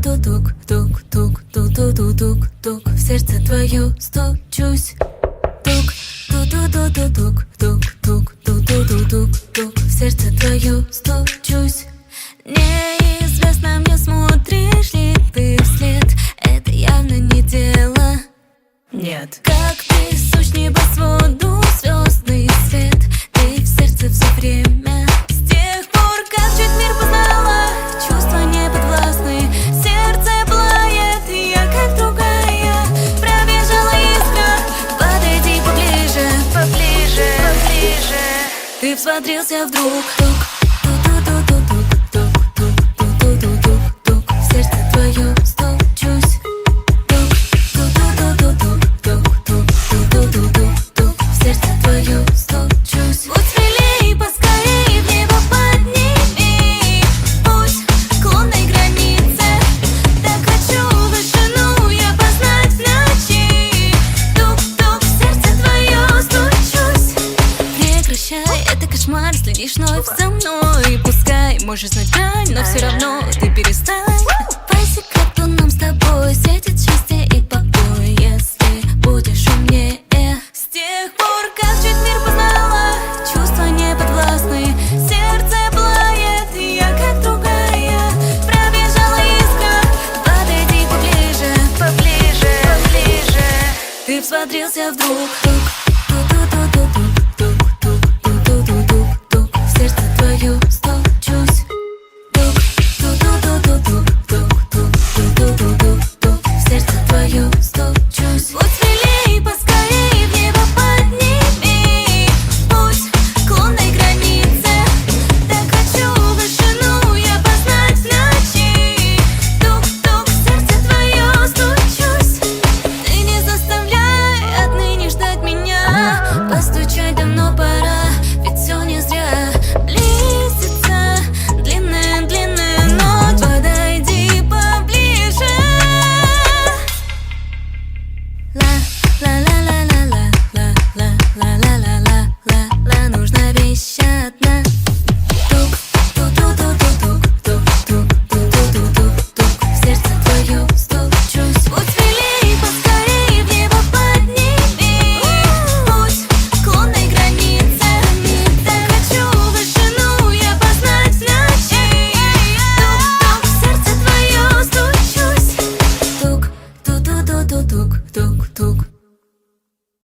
тук-тук-тук-тук-тук-тук-тук-тук-тук, в сердце твое стучусь. Тук-тук-тук-тук-тук-тук-тук-тук-тук, в сердце твое стучусь. Неизвестно мне, смотришь ли ты вслед, это явно не дело. Нет. Как ты сушь небосводу, звездный свет, ты в сердце все время. С тех пор, как чуть мир познала, чувства не подвластны, сердце пылает, я как другая. Пробежала искра, подойди поближе, поближе, поближе. Ты всмотрелся вдруг. Тук-тук-тук-тук-тук-тук-тук-тук-тук, в сердце твое стучусь. Тук-тук-тук-тук-тук-тук-тук-тук, в сердце твое стучусь. Будь смелей, поскорей, в небо подними путь к лунной границе. Так хочу вышину я познать в ночи. Тук-тук, в сердце твое стучусь. Прекращай, это кошмар, следишь вновь за мной. Пускай можешь знать грань, но все равно ты перестань. По секрету нам с тобой светит счастье и покой, если будешь умнее. С тех пор, как чуть мир познала, чувства не подвластны, сердце пылает, я как другая. Пробежала искра, подойди поближе, поближе, поближе. Ты всмотрелся вдруг.